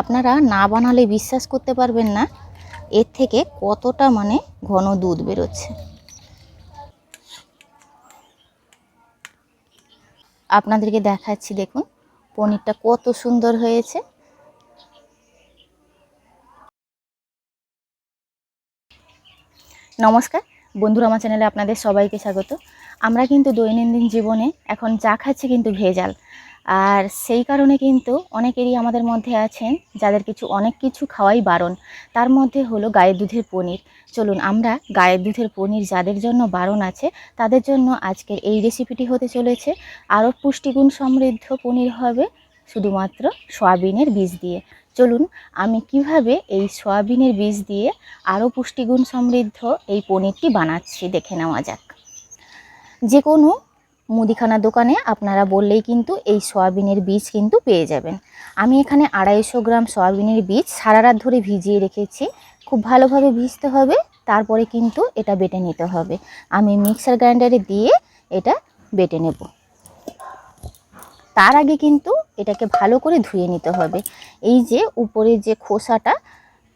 আপনারা না বানালে বিশ্বাস করতে পারবেন না এর থেকে কতটা ঘন দুধ বেরোচ্ছে। আপনাদেরকে দেখাচ্ছি, দেখুন পনিরটা কত সুন্দর হয়েছে। নমস্কার বন্ধুরা, আমার চ্যানেলে আপনাদের সবাইকে স্বাগত। আমরা কিন্তু দৈনন্দিন জীবনে এখন চা খাচ্ছি কিন্তু ভেজাল, আর সেই কারণে কিন্তু অনেকেরই আমাদের মধ্যে আছেন যাদের অনেক কিছু খাওয়াই বারণ। তার মধ্যে হলো গায়ের দুধের পনির। চলুন আমরা গায়ের দুধের পনির যাদের জন্য বারণ আছে তাদের জন্য আজকের এই রেসিপিটি হতে চলেছে। আরও পুষ্টিগুণ সমৃদ্ধ পনির হবে শুধুমাত্র সয়াবিনের বীজ দিয়ে। চলুন আমি কিভাবে এই সয়াবিনের বীজ দিয়ে আরও পুষ্টিগুণ সমৃদ্ধ এই পনিরটি বানাচ্ছি দেখে নেওয়া যাক। যে কোনো মুদিখানা দোকানে আপনারা বললেই কিন্তু এই সয়াবিনের বীজ কিন্তু পেয়ে যাবেন। আমি এখানে 250 গ্রাম সয়াবিনের বীজ সারা রাত ধরে ভিজিয়ে রেখেছি। খুব ভালোভাবে ভিজতে হবে, তারপরে কিন্তু এটা বেটে নিতে হবে। আমি মিক্সার গ্রাইন্ডারে দিয়ে এটা বেটে নেব। তার আগে কিন্তু এটাকে ভালো করে ধুয়ে নিতে হবে। এই যে উপরে যে খোসাটা,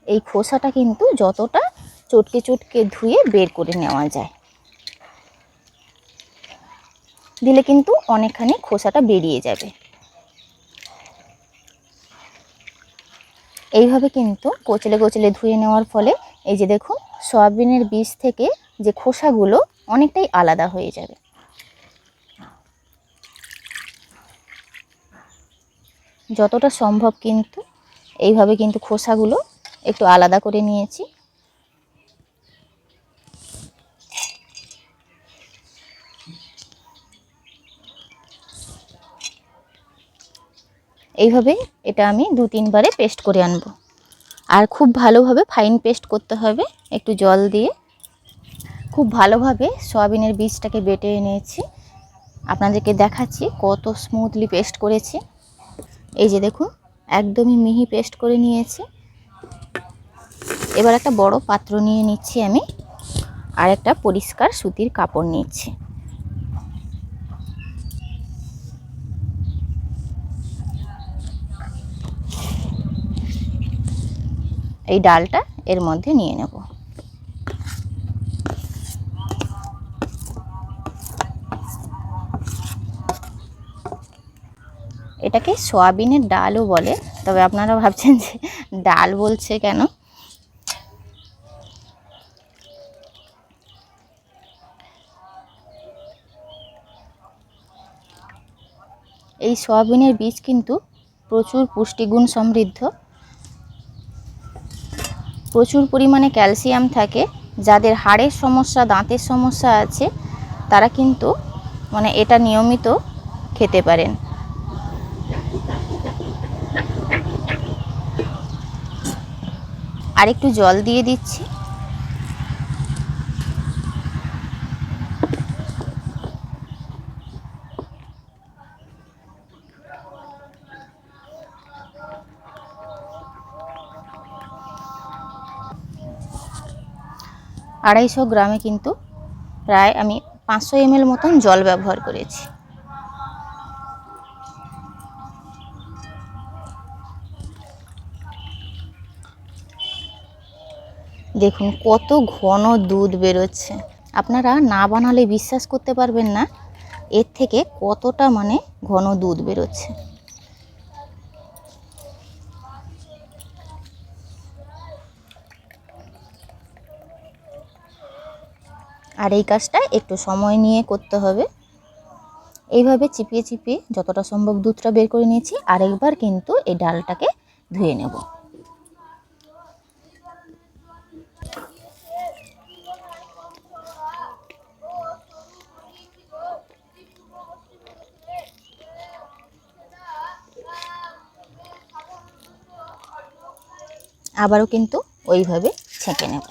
এই খোসাটা কিন্তু যতটা চটকে চটকে ধুয়ে বের করে নেওয়া যায়, দিলে কিন্তু অনেকখানি খোসাটা বেরিয়ে যাবে। এইভাবে কিন্তু কচলে কচলে ধুয়ে নেওয়ার ফলে এই যে দেখুন সয়াবিনের বীজ থেকে যে খোসাগুলো অনেকটাই আলাদা হয়ে যাবে। যতটা সম্ভব কিন্তু এইভাবে কিন্তু খোসাগুলো একটু আলাদা করে নিয়েছি। এইভাবে এটা আমি 2-3 বারে পেস্ট করে আনব। আর খুব ভালোভাবে ফাইন পেস্ট করতে হবে। একটু জল দিয়ে খুব ভালোভাবে সয়াবিনের বীজটাকে বেটে এনেছি। আপনাদেরকে দেখাচ্ছি কত স্মুথলি পেস্ট করেছি। এই যে দেখুন একদমই মিহি পেস্ট করে নিয়েছি। এবার একটা বড় পাত্র নিয়ে নিচ্ছি আমি, আর একটা পরিষ্কার সুতির কাপড় নিচ্ছি। এই ডালটা এর মধ্যে নিয়ে নেব। এটাকে সয়াবিনের ডালও বলে, তবে আপনারা ভাবছেন যে ডাল বলছে কেন। এই সয়াবিনের বীজ কিন্তু প্রচুর পুষ্টিগুণ সমৃদ্ধ। প্রচুর পরিমাণে ক্যালসিয়াম থাকে। যাদের হাড়ের সমস্যা, দাঁতের সমস্যা আছে তারা কিন্তু এটা নিয়মিত খেতে পারেন। আর একটু জল দিয়ে দিচ্ছি। আড়াইশো গ্রামে কিন্তু প্রায় আমি 500 ml মতন জল ব্যবহার করেছি। দেখুন কত ঘন দুধ বেরোচ্ছে। আপনারা না বানালে বিশ্বাস করতে পারবেন না এর থেকে কতটা ঘন দুধ বেরোচ্ছে। আর এই কাজটা একটু সময় নিয়ে করতে হবে। এইভাবে চিপিয়ে চিপিয়ে যতটা সম্ভব দুধটা বের করে নিয়েছি। আরেকবার কিন্তু এই ডালটাকে ধুয়ে নেব। আবারও কিন্তু ওইভাবে ছেঁকে নেব।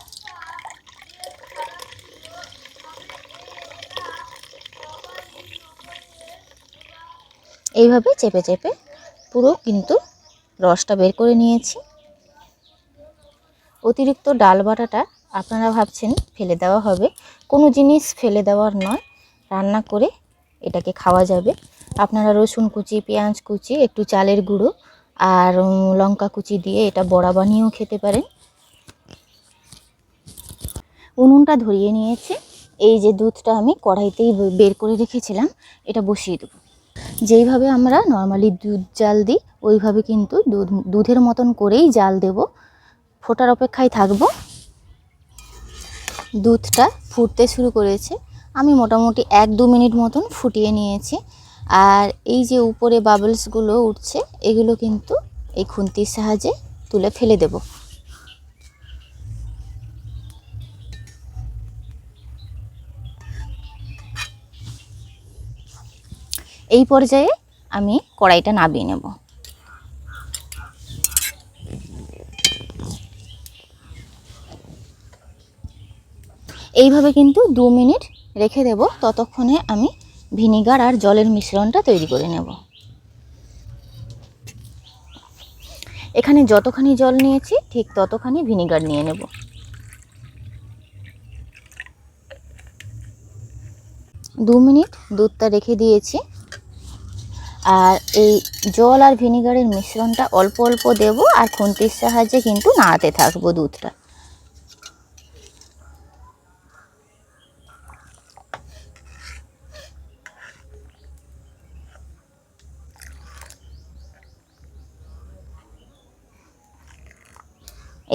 এইভাবে চেপে চেপে পুরো কিন্তু রসটা বের করে নিয়েছি। অতিরিক্ত ডাল বাটাটা আপনারা ভাবছেন ফেলে দেওয়া হবে, কোনো জিনিস ফেলে দেওয়ার নয়, রান্না করে এটাকে খাওয়া যাবে। আপনারা রসুন কুচি, পেঁয়াজ কুচি, একটু চালের গুঁড়ো আর লঙ্কা কুচি দিয়ে এটা বড়া বানিয়েও খেতে পারেন। উনুনটা ধরিয়ে নিয়েছি। এই যে দুধটা আমি কড়াইতেই বের করে রেখেছিলাম, এটা বসিয়ে দেবো। যেইভাবে আমরা নর্মালি দুধ জাল দিই ওইভাবে কিন্তু দুধের মতন করেই জাল দেব। ফোটার অপেক্ষায় থাকবো। দুধটা ফুটতে শুরু করেছে, আমি মোটামুটি 1-2 মিনিট মতন ফুটিয়ে নিয়েছি। আর এই যে উপরে বাবলসগুলো উঠছে এগুলো কিন্তু এই খুন্তির সাহায্যে তুলে ফেলে দেব। এই পর্যায়ে আমি কড়াইটা নামিয়ে নেব। এইভাবে কিন্তু 2 মিনিট রেখে দেব। ততক্ষণে আমি ভিনিগার আর জলের মিশ্রণটা তৈরি করে নেব। এখানে যতখানি জল নিয়েছি ঠিক ততখানি ভিনিগার নিয়ে নেব। 2 মিনিট দুধটা রেখে দিয়েছি। আর এই জল আর ভিনিগারের মিশ্রণটা অল্প অল্প দেব আর খুন্তির সাহায্যে কিন্তু নাড়াতে থাকবো দুধটা।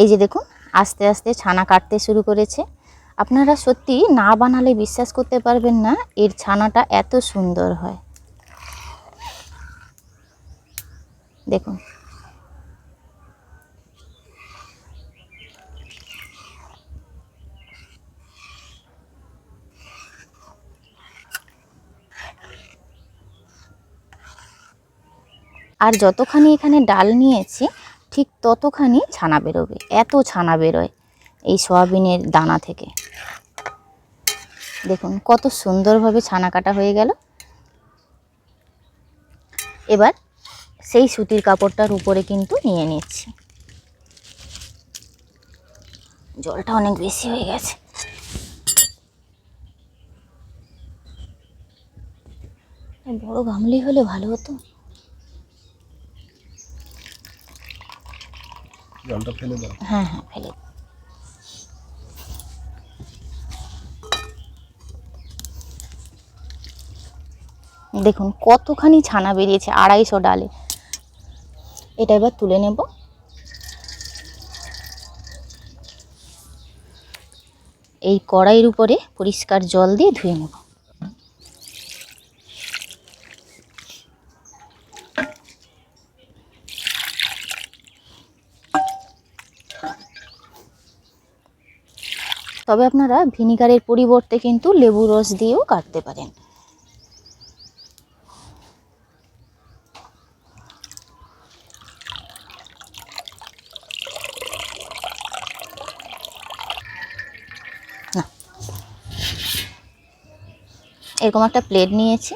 এই যে দেখুন আস্তে আস্তে ছানা কাটতে শুরু করেছে। আপনারা সত্যি না বানালে বিশ্বাস করতে পারবেন না এর ছানাটা এত সুন্দর হয়। দেখুন আর যতখানি এখানে ডাল নিয়েছি ঠিক ততখানি ছানা বেরোবে। এত ছানা বেরোয় এই সয়াবিনের দানা থেকে। দেখুন কত সুন্দরভাবে ছানা কাটা হয়ে গেল। এবার সেই সুতির কাপড়টার উপরে কিন্তু নিয়ে নিচ্ছি। জলটা অনেক বেশি হয়ে গেছে। বড় গামলি হলে ভালো হতো। জলটা ফেলে দাও। হ্যাঁ হ্যাঁ ফেলে। দেখুন কতখানি ছানা বেরিয়েছে 250 ডালে। এটা এবার তুলে নেব। এই কড়াইয়ের উপরে পরিষ্কার জল দিয়ে ধুয়ে নেব। তবে আপনারা ভিনিগারের পরিবর্তে কিন্তু লেবু রস দিয়েও কাটতে পারেন। এরকম একটা প্লেট নিয়েছি।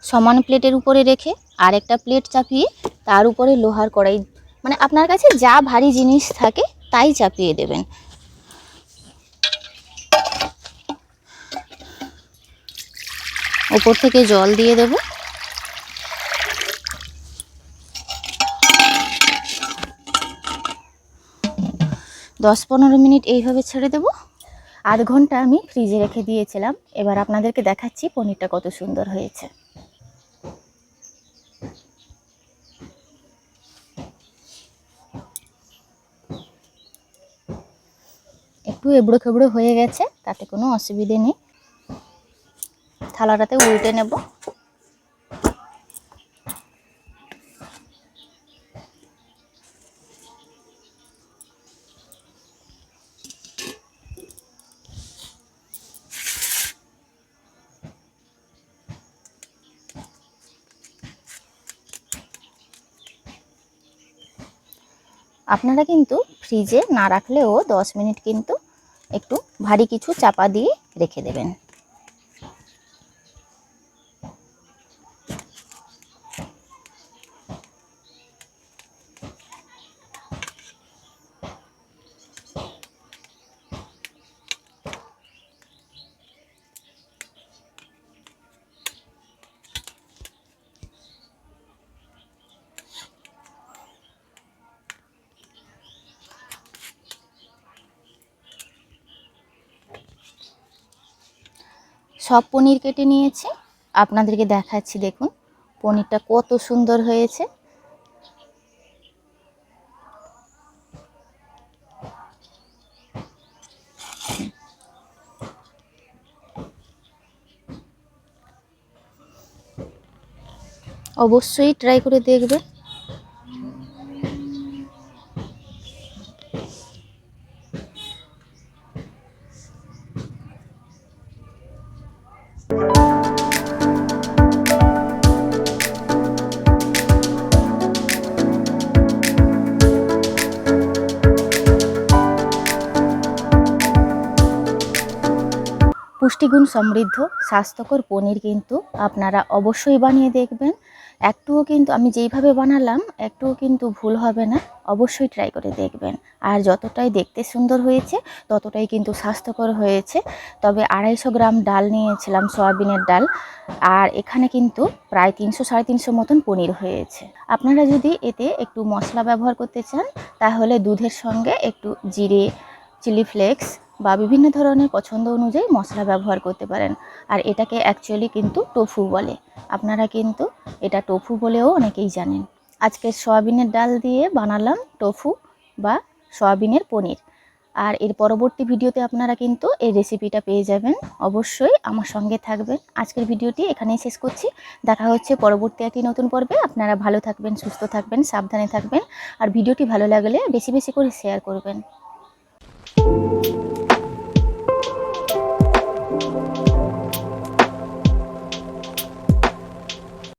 সমান প্লেটের উপরে রেখে আরেকটা প্লেট চাপিয়ে তার উপরে লোহার কড়াই, মানে আপনার কাছে যা ভারী জিনিস থাকে তাই চাপিয়ে দেবেন। উপর থেকে জল দিয়ে দেব। দশ 15 মিনিট এইভাবে ছেড়ে দেব। আধ ঘন্টা আমি ফ্রিজে রেখে দিয়েছিলাম। এবার আপনাদেরকে দেখাচ্ছি পনিরটা কত সুন্দর হয়েছে। একটু এবড়ো খেবড়ো হয়ে গেছে, তাতে কোনো অসুবিধে নেই। থালাটাতে উল্টে নেব। আপনারা কিন্তু ফ্রিজে না রাখলেও 10 মিনিট কিন্তু একটু ভারী কিছু চাপা দিয়ে রেখে দেবেন। সব পনির কেটে নিয়েছি, আপনাদেরকে দেখাচ্ছি। দেখুন পনিরটা কত সুন্দর হয়েছে। অবশ্যই ট্রাই করে দেখবেন। পুষ্টিগুণ সমৃদ্ধ স্বাস্থ্যকর পনির কিন্তু আপনারা অবশ্যই বানিয়ে দেখবেন। একটুও কিন্তু আমি যেইভাবে বানালাম একটুও কিন্তু ভুল হবে না, অবশ্যই ট্রাই করে দেখবেন। আর যতটাই দেখতে সুন্দর হয়েছে ততটাই কিন্তু স্বাস্থ্যকর হয়েছে। তবে 250 গ্রাম ডাল নিয়েছিলাম, সয়াবিনের ডাল, আর এখানে কিন্তু প্রায় 300-350 মতন পনির হয়েছে। আপনারা যদি এতে একটু মশলা ব্যবহার করতে চান তাহলে দুধের সঙ্গে একটু জিরে, চিলি ফ্লেক্স বা বিভিন্ন ধরনের পছন্দ অনুযায়ী মশলা ব্যবহার করতে পারেন। আর এটাকে অ্যাকচুয়ালি কিন্তু টোফু বলে, আপনারা কিন্তু এটা টোফু বলেও অনেকেই জানেন। আজকে সয়াবিনের ডাল দিয়ে বানালাম টোফু বা সয়াবিনের পনির। আর এর পরবর্তী ভিডিওতে আপনারা কিন্তু এই রেসিপিটা পেয়ে যাবেন। অবশ্যই আমার সঙ্গে থাকবেন। আজকের ভিডিওটি এখানেই শেষ করছি। দেখা হচ্ছে পরবর্তী একটি নতুন পর্বে। আপনারা ভালো থাকবেন, সুস্থ থাকবেন, সাবধানে থাকবেন। আর ভিডিওটি ভালো লাগলে বেশি বেশি করে শেয়ার করবেন।